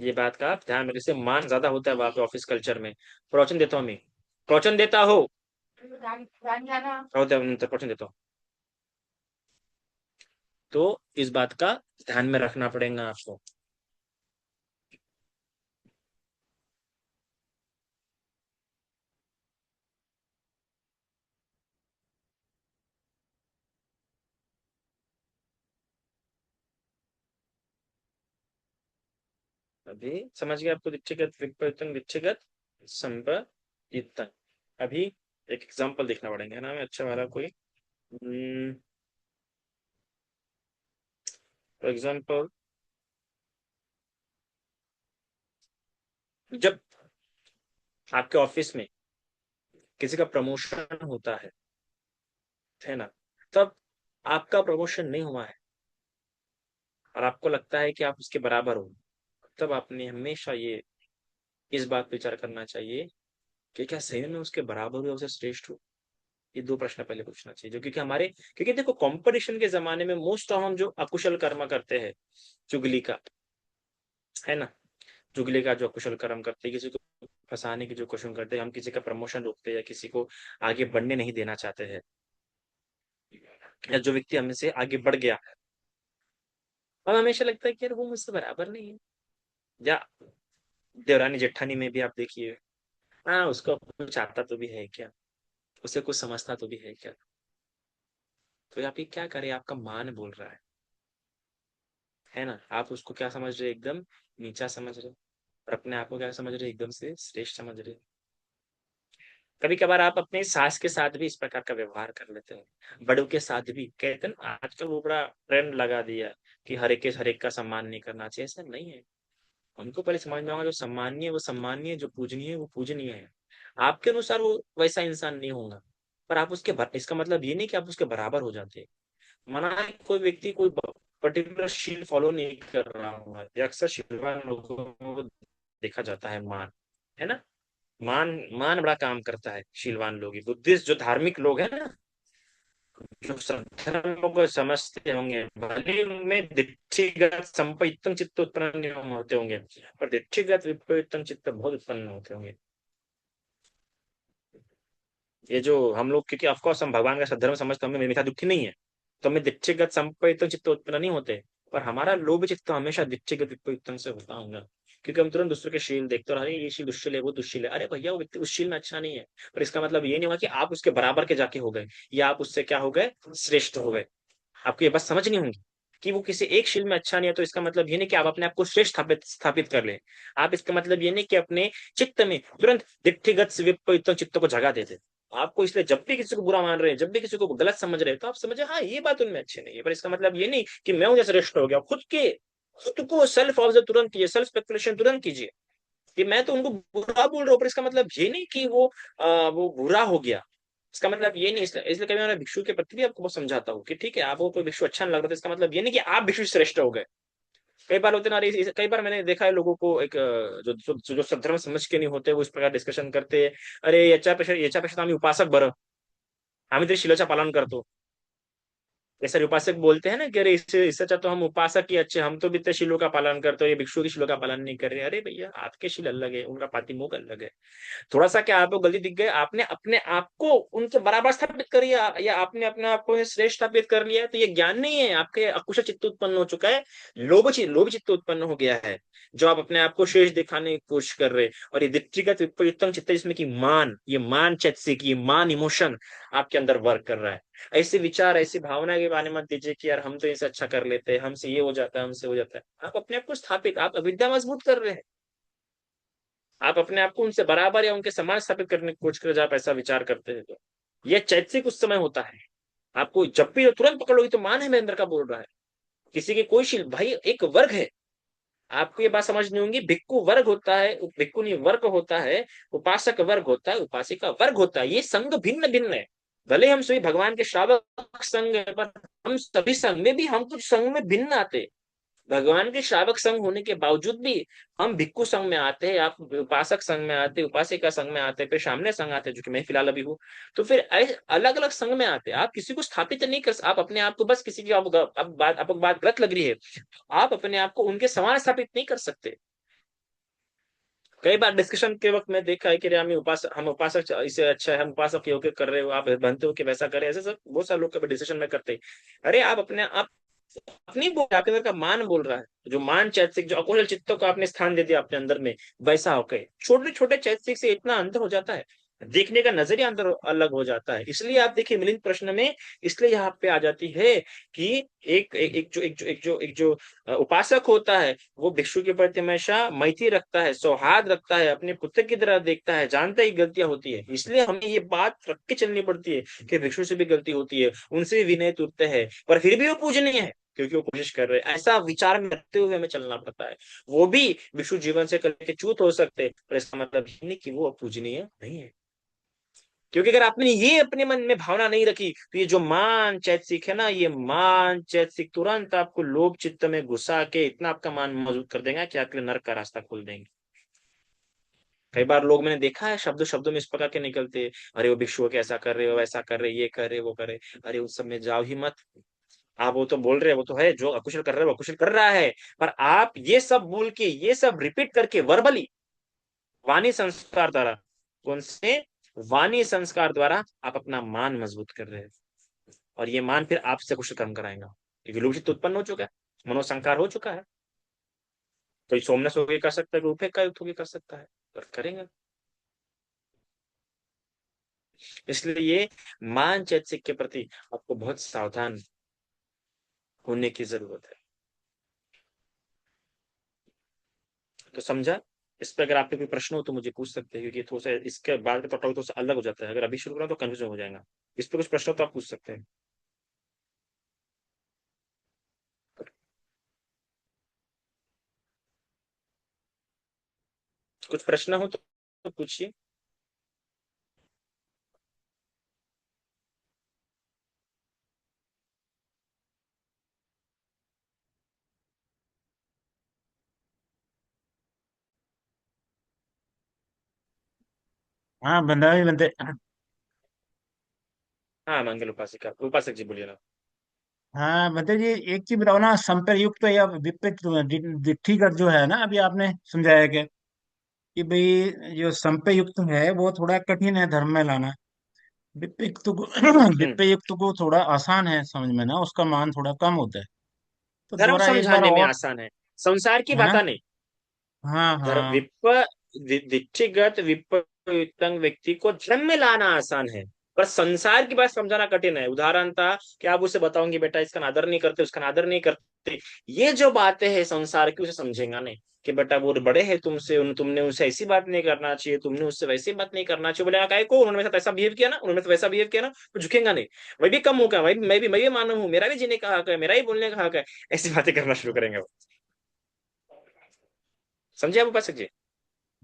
ये बात का आप ध्यान रखिए, इससे मान ज्यादा होता है वहां पे ऑफिस कल्चर में। प्रवचन देता हूँ मैं, प्रवचन देता हो, प्रवचन देता हूँ। तो इस बात का ध्यान में रखना पड़ेगा आपको। अभी समझ गए आपको, दिट्ठिगत विपरीतम दिट्ठिगत संपयुक्तम। अभी एक एग्जांपल देखना पड़ेगा ना हमें अच्छा वाला कोई। फॉर एग्जांपल, जब आपके ऑफिस में किसी का प्रमोशन होता है ना, तब आपका प्रमोशन नहीं हुआ है और आपको लगता है कि आप उसके बराबर हो, तब आपने हमेशा ये इस बात पे विचार करना चाहिए कि क्या सही में मैं उसके बराबर हूँ या उससे श्रेष्ठ हूँ। ये दो प्रश्न पहले पूछना चाहिए, जो क्योंकि हमारे, क्योंकि देखो कंपटीशन के जमाने में मोस्ट ऑफ हम जो अकुशल कर्म करते हैं, चुगली का, है ना, चुगली का जो अकुशल कर्म करते हैं, किसी को फंसाने की जो कोशिश करते हैं, हम किसी का प्रमोशन रोकते हैं या किसी को आगे बढ़ने नहीं देना चाहते हैं, या जो व्यक्ति हमसे आगे बढ़ गया और हमेशा लगता है कि यार वो मुझसे बराबर नहीं है। या देवरानी जेठानी में भी आप देखिए, हाँ उसको कुछ आता तो भी है क्या, उसे कुछ समझता तो भी है क्या। तो आप ये क्या करें, आपका मान बोल रहा है ना, आप उसको क्या समझ रहे हैं, एकदम नीचा समझ रहे, और अपने आप को क्या समझ रहे, एकदम से श्रेष्ठ समझ रहे। कभी कभार आप अपने सास के साथ भी इस प्रकार का व्यवहार कर लेते हैं, बड़ों के साथ भी, कहते हैं ना आजकल वो बड़ा ट्रेंड लगा दिया कि हर एक का सम्मान नहीं करना चाहिए, ऐसा नहीं है। उनको पहले समझ में आएगा, जो सम्मानीय वो सम्मानीय, जो पूजनीय वो पूजनीय है। आपके अनुसार वो वैसा इंसान नहीं होगा, पर आप इसका मतलब ये नहीं कि आप उसके बराबर हो जाते हैं। माना है कोई व्यक्ति कोई पर्टिकुलर शील फॉलो नहीं कर रहा होगा, या अक्सर शीलवान लोगों को देखा जाता है, मान, है ना, मान, मान बड़ा काम करता है शीलवान लोग, बुद्धिस्ट जो धार्मिक लोग हैं ना, जो सब धर्म को समझते होंगे, भले ही उनमें दिट्ठिगत संपयुक्तम चित्त उत्पन्न नहीं होते होंगे, पर दिट्ठिगत विपरीतम चित्त बहुत उत्पन्न होते होंगे। ये जो हम लोग, क्योंकि ऑफकोर्स हम भगवान का सद्धर्म समझते, हमें मिथ्या दुखी नहीं है, तो हमें दिट्ठिगत संपयुक्तम चित्त उत्पन्न नहीं होते, पर हमारा लोभ चित्त हमेशा दिट्ठिगत विपरीतम से होता होगा, क्योंकि हम तुरंत दूसरे के शील देखते हैं, अरे ये शील दुष्शील है, वो दुष्शील है, अरे भैया वो व्यक्ति उस शील में अच्छा नहीं है, पर इसका मतलब ये नहीं होगा कि आप उसके बराबर के जाके हो गए, या आप उससे क्या हो गए, श्रेष्ठ हो गए। आपको ये बात समझनी होगी कि वो किसी एक शील में अच्छा नहीं है तो इसका मतलब ये नहीं कि आप अपने आप को श्रेष्ठ स्थापित स्थापित कर ले। आप इसका मतलब ये नहीं कि अपने चित्त में तुरंत दिट्ठिगत विपरीत चित्त को जगा देते, आपको, इसलिए जब भी किसी को बुरा मान रहे हैं, जब भी किसी को गलत समझ रहे हैं, तो आप समझे हाँ ये बात उनमें अच्छी नहीं है, पर इसका मतलब ये नहीं कि मैं हूं जैसे श्रेष्ठ हो गया। खुद को सेल्फ ऑब्जर्व तुरंत कीजिए, सेल्फ स्पेकुलेशन तुरंत कीजिए कि मैं तो उनको बुरा बोल रहा हूँ, पर इसका मतलब ये नहीं कि वो बुरा हो गया। इसका मतलब ये नहीं, इसलिए कभी मैं भिक्षु के प्रति भी आपको बहुत समझाता हूँ कि ठीक है, आपको कोई भिक्षु अच्छा नहीं लग रहा था, इसका मतलब ये नहीं कि आप भिक्षु श्रेष्ठ हो गए। कई बार होते ना, अरे कई बार मैंने देखा है लोगों को, एक जो सद्धर्म समझ के नहीं होते, वो इस प्रकार डिस्कशन करते हैं। अरे याच्यापेक्षा आम्ही उपासक बरं, आम्ही तरी शिलाचा पालन करतो। जैसे उपासक बोलते हैं ना कि अरे इससे अच्छा तो हम उपासक ही अच्छे, हम तो भी इतने शिलों का पालन करते हो, ये भिक्षु की शिलों का पालन नहीं कर रहे। अरे भैया, आपके शिल अलग है, उनका पातिमोक्ष अलग है। थोड़ा सा क्या आपको गलती दिख गई, आपने अपने आप को उनके बराबर स्थापित कर लिया, या आपने अपने आप को श्रेष्ठ स्थापित कर लिया, तो ये ज्ञान नहीं है, आपके अकुशल चित्त उत्पन्न हो चुका है। लोभ चित्त उत्पन्न हो गया है, जो आप अपने आप को श्रेष्ठ दिखाने की कोशिश कर रहे हैं। और ये व्यक्तिगत विपरीतम चित्त, जिसमें कि मान चैतसिक, ये मान इमोशन आपके अंदर वर्क कर रहा है। ऐसे विचार, ऐसी भावना के बारे में मत दीजिए कि यार हम तो इनसे अच्छा कर लेते हैं, हमसे ये हो जाता है, हमसे हो जाता है। आप अपने आप को स्थापित, आप अविद्या मजबूत कर रहे हैं। आप अपने आप को उनसे बराबर या उनके समान स्थापित करने की कोशिश करें, जब आप ऐसा विचार करते हैं तो यह चैतसिक उस समय होता है। आपको जब भी तुरंत पकड़ लोगी तो मान है मेरे अंदर का बोल रहा है, किसी के कोई शील भाई, एक वर्ग है। आपको ये बात समझनी होगी, भिक्खु वर्ग होता है, भिक्खु नहीं वर्ग होता है, उपासक वर्ग होता है, उपासिका वर्ग होता है। ये संघ भिन्न भिन्न है। भले हम सभी भगवान के श्रावक संघ है, पर हम सभी संघ में भी हम कुछ संघ में भिन्न आते हैं। भगवान के श्रावक संघ होने के बावजूद भी हम भिक्खु संघ में आते हैं, आप उपासक संघ में आते हैं, उपासिका संघ में आते हैं, फिर सामने संघ आते हैं, जो कि मैं फिलहाल अभी हूँ। तो फिर अलग अलग संघ में आते हैं। आप किसी को स्थापित नहीं कर, आप अपने आप को बस किसी की, आपको बात गलत लग रही है, आप अपने आप को उनके समान स्थापित नहीं कर सकते। कई बार डिस्कशन के वक्त मैं देखा है कि अरे हम उपासक इससे अच्छा है, हम उपासक योग्य कर रहे हो, आप बनते हो कि वैसा करे, ऐसे सब बहुत सारे लोग कभी डिस्कशन में करते हैं। अरे आप अपनी बोल, आपके अंदर का मान बोल रहा है, जो मान चैतसिक, जो अकुशल चित्तों को आपने स्थान दे दिया अपने अंदर में, वैसा होके छोटे छोटे चैतसिक से इतना अंतर हो जाता है, देखने का नजरिया अंदर अलग हो जाता है। इसलिए आप देखिए मिलिंद प्रश्न में, इसलिए यहाँ पे आ जाती है कि एक जो उपासक होता है, वो भिक्षु के प्रति हमेशा मैत्री रखता है, सौहार्द रखता है, अपने पुत्र की तरह देखता है, जानता ही गलतियां होती है। इसलिए हमें ये बात रख के चलनी पड़ती है कि भिक्षु से भी गलती होती है, उनसे भी विनय टूटते हैं, पर फिर भी वो पूजनीय है क्योंकि वो कोशिश कर रहे हैं। ऐसा विचार में रखते हुए हमें चलना पड़ता है। वो भी विश्व जीवन से करके च्युत हो सकते हैं, पर इसका मतलब ये नहीं कि वो अपूजनीय नहीं है। क्योंकि अगर आपने ये अपने मन में भावना नहीं रखी, तो ये जो मान चैतसिक है ना, ये मान चैतसिक तुरंत आपको लोभ चित्त में घुसा के इतना आपका मान मजबूत कर देगा कि आपके लिए नरक का रास्ता खोल देंगे। कई बार लोग मैंने देखा है शब्दों शब्दों में इस प्रकार के निकलते हैं, अरे वो भिक्षु को ऐसा कर रहे हो, वैसा कर रहे, ये कर रहे, वो करे, अरे उस सब में जाओ ही मत। आप वो तो बोल रहे हैं, वो तो है, जो अकुशल कर रहा है वो अकुशल कर रहा है, पर आप ये सब बोल के, ये सब रिपीट करके वर्बली, वाणी संस्कार द्वारा, कौन से, वाणी संस्कार द्वारा आप अपना मान मजबूत कर रहे हैं। और ये मान फिर आपसे कुछ कर्म कराएगा, क्योंकि लोभ चित्त उत्पन्न हो चुका है, मनोसंकार हो चुका है। कोई सोमनस होके कर सकता है, कोई उपेक्षा युक्त होके कर सकता है, पर करेंगे। इसलिए ये मान चैतसिक के प्रति आपको बहुत सावधान होने की जरूरत है। तो समझा? इस पे अगर आपके कोई प्रश्न हो तो मुझे पूछ सकते हैं, क्योंकि थोड़ा सा इसके बाद का टॉपिक थोड़ा सा अलग हो जाता है। अगर अभी शुरू करा तो कंफ्यूजन हो जाएगा। इस पे कुछ प्रश्न हो तो आप पूछ सकते हैं। कुछ प्रश्न हो तो पूछिए। हाँ बंदा भी बनते। हाँ, मंगल उपासिका, उपासक जी बोलिए ना। हाँ मतलब ये एक चीज बताओ ना, संप्रयुक्त या विपरीत दिट्ठीगत जो है ना, अभी आपने समझाया कि भाई जो संप्रयुक्त है वो थोड़ा कठिन है धर्म में लाना। विपयुक्त को हम्म। विपयुक्त को थोड़ा आसान है समझ में ना, उसका मान थोड़ा कम होता है। तो धर्म दोबारा एक बार समझाने में और। आसान है, संसार की है ना। बात नहीं। हाँ धर्म हाँ। दिट्ठीगत विपरीत व्यक्ति को धर्म में लाना आसान है, पर संसार की बात समझाना कठिन है। उदाहरण था कि आप उसे बताओगे बेटा इसका आदर नहीं करते, उसका आदर नहीं करते, ये जो बातें हैं संसार की, उसे समझेगा नहीं। कि बेटा वो बड़े हैं तुमसे, तुमने उससे ऐसी बात नहीं करना चाहिए, तुमने उससे वैसी बात नहीं करना चाहिए। बोले काय को, उन्होंने मेरे साथ ऐसा बिहेव किया ना, उन्होंने तो वैसा बिहेव किया ना, तो झुकेगा नहीं। मैं भी कम हूँ क्या, मैं भी मानव हूँ, मेरा भी जीने का हक है, मेरा ही बोलने का हक है। ऐसी बातें करना शुरू करेंगे वो। समझे आप उपासक जी?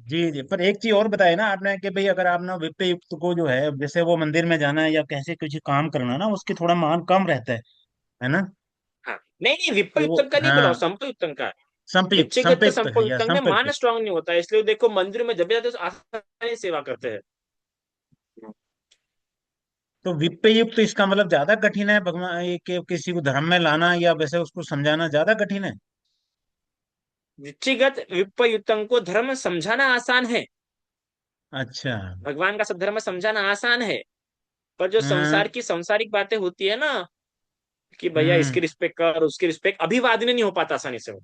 जी जी, पर एक चीज और बताए ना आपने कि भाई अगर आप ना वित्त युक्त को जो है, जैसे वो मंदिर में जाना है या कैसे कुछ काम करना ना, उसकी थोड़ा मान कम रहता है ना। हाँ, नहीं नहीं, तो वो विपयुक्तम का नहीं बोला हूँ, हाँ, संपयुक्तम का। संपयुक्त व्यक्तिगत संपयुक्त है या संपयुक्तम में मान संपयुक्त। स्ट्रांग नहीं होता है, इसलिए देखो मंदिर में जब भी जाते हैं तो आसानी से सेवा करते हैं। तो विपयुक्त इसका मतलब ज्यादा कठिन है भगवान ये कि किसी को धर्म में लाना या वैसे उसको समझाना ज्यादा कठिन है। व्यक्तिगत विपयुक्तम को धर्म समझाना आसान है, अच्छा। भगवान का सब धर्म समझाना आसान है। पर जो हाँ। संसार की सांसारिक बातें होती है ना, कि भैया हम्म। इसकी रिस्पेक्ट कर, उसकी रिस्पेक्ट, अभिवादनीय नहीं हो पाता आसानी से वो।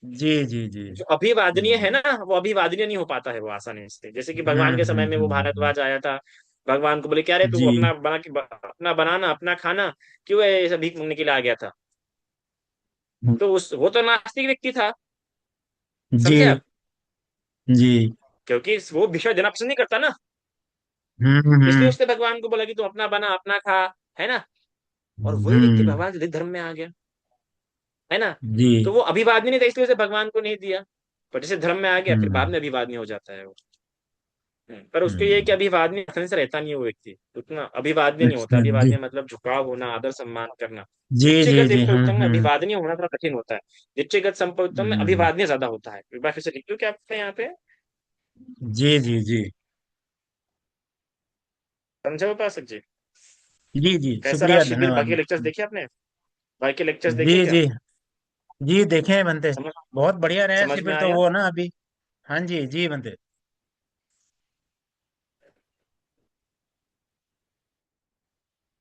जी जी जी। जो अभिवादनीय है हम्म ना, वो अभिवादनीय नहीं हो पाता है वो आसानी से। जैसे कि भगवान हम्म के समय हम्म में वो हम्म, हम्म। भारद्वाज आया था, भगवान को बोले क्या रे तू जी अपना बना के, अपना बनाना अपना खाना, क्यों ऐसा भीख मांगने के लिए आ गया था? तो उस वो तो नास्तिक व्यक्ति था, जी समझे आप? जी। क्योंकि वो भिक्षा देना पसंद नहीं करता ना, इसलिए हम्म। उसने भगवान को बोला कि तू अपना बना अपना खा, है ना? और वही व्यक्ति हम्म। भगवान के धर्म में आ गया, है ना? जी। तो वो अभिवादनीय नहीं था, इसलिए उसे भगवान को नहीं दिया। पर जैसे धर्म में आ गया, फिर बाद हम्म में अभिवादनीय हो जाता है वो। पर उसको ये है कि हम्म। अभिवादनीय आसानी से रहता नहीं है वो व्यक्ति, उतना अभिवादनीय नहीं होता। अच्छा जी अभिवादनीय मतलब झुकाव होना, आदर सम्मान करना। जी जी व्यक्तिगत जी। विपरीतम में हम्म। अभिवादनीय होना थोड़ा कठिन होता है, व्यक्तिगत संपत्तम में हम्म। अभिवादनीय ज्यादा होता है। एक बार फिर से लिख दूं क्या आपके यहाँ पे? जी जी जी समझे उपासक जी? जी जी, कैसा रहा शुक्रिया शिविर? बाकी धन्यवाद। लेक्चर्स देखे आपने? बाकी लेक्चर्स जी देखे क्या? जी जी, देखे हैं बनते। समझ बहुत बढ़िया रहे समझ में शिविर तो आया? वो ना अभी। हाँ जी जी बनते।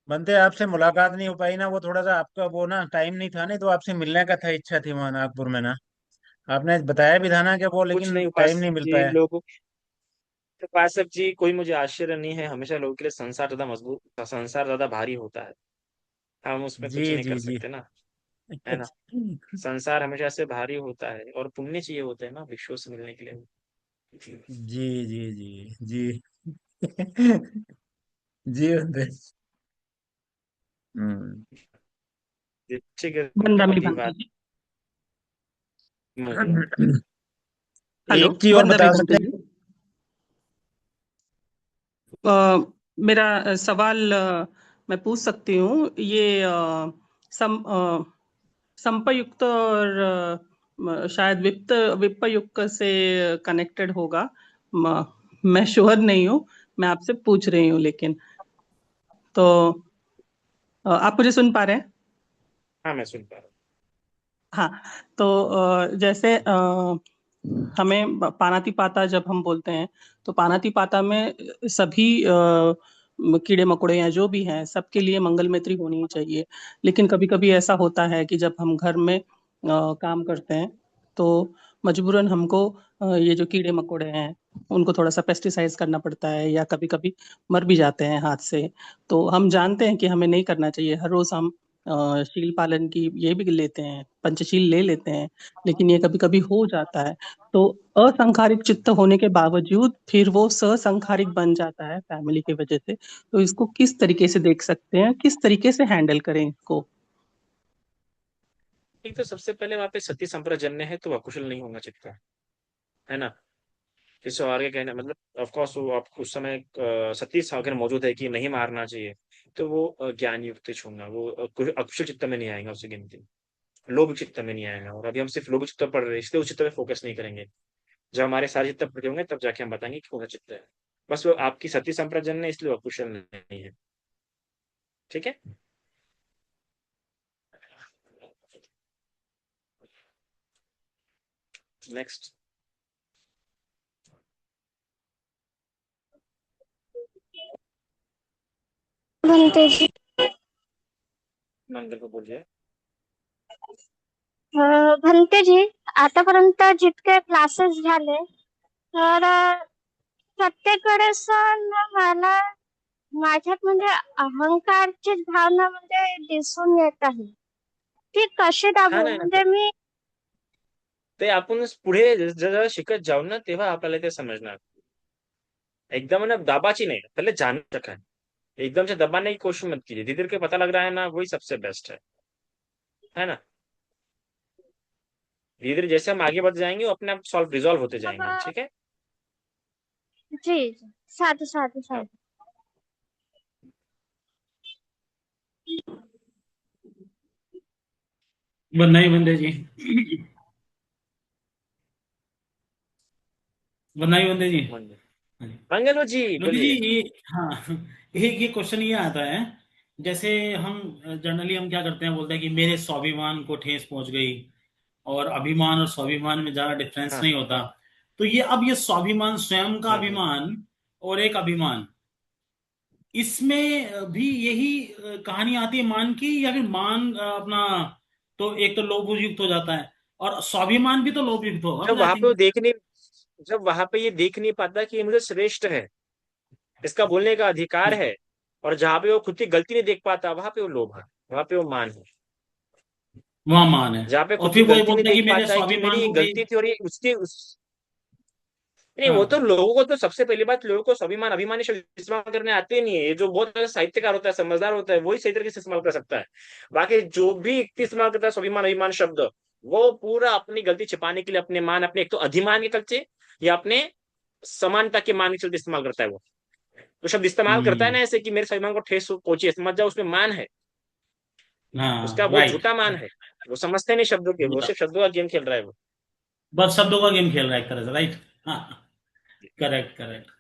बनते आपसे मुलाकात नहीं हो पाई ना, वो थोड़ा सा आपका वो ना टाइम नहीं था, नहीं तो आपसे मिलने का था, इच्छा थी वहाँ नागपुर में ना। आपने बताया भी था ना कि वो, कुछ लेकिन नहीं टाइम उपासक नहीं मिल जी, पाया। लोगों, उपासक जी कोई मुझे आश्चर्य नहीं है, हमेशा लोगों के लिए संसार ज्यादा मजबूत, संसार ज्यादा भारी होता है, हम उसमें जी कुछ नहीं कर जी जी। सकते ना, है ना? संसार हमेशा से भारी होता है, और पुण्य चाहिए होते हैं ना विश्व से मिलने के लिए। जी जी जी जी। जी बनते। हम्म। व्यक्तिगत बंदा में अभिवाद। बनते जी। हेलो, एक चीज और बंदा में बता बनते सकते जी। हैं। मेरा सवाल मैं पूछ सकती हूँ। ये संपयुक्त और शायद वित्तयुक्त से कनेक्टेड होगा। मैं श्योर नहीं हूँ, मैं आपसे पूछ रही हूँ लेकिन। तो आप मुझे सुन पा रहे हैं? हाँ, मैं सुन पा रहा हाँ। तो जैसे हमें पानातिपाता जब हम बोलते हैं, तो पानातिपाता में सभी कीड़े मकोड़े या जो भी हैं सबके लिए मंगल मैत्री होनी ही चाहिए। लेकिन कभी कभी ऐसा होता है कि जब हम घर में काम करते हैं, तो मजबूरन हमको ये जो कीड़े मकोड़े हैं उनको थोड़ा सा पेस्टिसाइड्स करना पड़ता है, या कभी कभी मर भी जाते हैं हाथ से। तो हम जानते हैं कि हमें नहीं करना चाहिए, हर रोज हम शील पालन की ये भी लेते हैं, पंचशील ले लेते हैं, लेकिन ये कभी कभी हो जाता है। तो असंखारिक चित्त होने के बावजूद फिर वो ससंखारिक बन जाता है फैमिली की वजह से। तो इसको किस तरीके से देख सकते हैं, किस तरीके से हैंडल करें इसको? हूँ। एक तो सबसे पहले वहां पे सती संप्रजन्य है, तो वह कुशल नहीं होना चित्त, है ना? इससे आगे कहना मतलब, ऑफ कोर्स वो आप उस समय सती अगर मौजूद है कि नहीं मारना चाहिए, तो वो ज्ञान युक्त होगा, वो अकुशल चित्त में नहीं आएगा, उसे गिनती लोभ चित्त में नहीं आएगा। और अभी हम सिर्फ लोभ चित्त पढ़ रहे हैं, इसलिए उस चित्त पे फोकस नहीं करेंगे। जब हमारे सारे चित्त पढ़े होंगे तब जाके हम बताएंगे कि कौन सा चित्त है। बस वो आपकी सती संप्रजन है, इसलिए वो अकुशल नहीं है। ठीक है। नेक्स्ट। म्हणते जी मंगल को बोलिए। म्हणते जी आतापर्यंत जितके क्लासेस झाले तर प्रत्येकडे सण मला माझ्यात म्हणजे अहंकारची भावना म्हणजे दिसून येत आहे. ती कशी हाँ दाबू ना, म्हणजे मी ते आपण पुढे जरा शिकत जाऊ ना, तेव्हा आपल्याला ते समजणार. एकदम ना दाबाची नहीं, पहले जान रखा है. एकदम से दबाने की कोशिश मत कीजिए. धीरे धीरे के पता लग रहा है ना, वही सबसे बेस्ट है ना. धीरे धीरे जैसे हम आगे बढ़ जाएंगे, वो अपने आप सॉल्व रिजॉल्व होते अब जाएंगे. ठीक है. जी जी, साधु साधु हाँ. साधु. नहीं बंदे जी, नहीं बंदे जी. मंगल हाँ जी. मंगल जी नंदी जी, बोलिए. ये हाँ, एक ये क्वेश्चन ये आता है, जैसे हम जनरली हम क्या करते हैं, बोलते हैं कि मेरे स्वाभिमान को ठेस पहुंच गई, और अभिमान और स्वाभिमान में ज्यादा डिफरेंस हाँ. नहीं होता. तो ये अब ये स्वाभिमान, स्वयं का हम्म. अभिमान और एक अभिमान, इसमें भी यही कहानी आती है मान की, या फिर मान अपना तो एक तो लोभ युक्त हो जाता है, और स्वाभिमान भी तो लोभ युक्त होगा जब मुझे, आई वहां पे वो थिंक. देख नहीं जब वहां पे ये देख नहीं पाता कि ये मुझे श्रेष्ठ है, इसका बोलने का अधिकार है, और जहां पे वो खुद की गलती नहीं देख पाता, वहां पे वो लोभ है, वहां पे वो मान है. वहां मान है, जहाँ पे और खुद की फिर वो ये गलती नहीं बोलते हैं देख कि मेरे पाता है कि मेरी स्वाभिमान ये को भी. गलती थी और ये उसकी उस नहीं, वो तो हाँ. लोगों को तो सबसे पहली बात, लोगों को स्वाभिमान अभिमानी शब्द इस्तेमाल करने आते ही नहीं है. ये जो बहुत बड़ा साहित्यकार होता है, समझदार होता है, वही सही तरीके से इस्तेमाल कर सकता है. बाकी जो भी व्यक्ति इस्तेमाल करता है स्वाभिमान अभिमान शब्द, वो पूरा अपनी गलती छिपाने के लिए, अपने मान, अपने एक तो अधिमान के चलते या अपने समानता के मान के चलते इस्तेमाल करता है. वो तो शब्द इस्तेमाल करता है ना हम्म. ऐसे कि मेरे स्वाभिमान को ठेस पहुंची है, समझ जाओ उसमें मान है. उसका हाँ, बहुत राइट. झूठा मान है. वो समझते नहीं शब्दों के, वो सिर्फ शब्दों का गेम खेल रहा है वो. बस शब्दों का गेम खेल रहा है एक तरह से, राइट. हाँ, करेक्ट करेक्ट.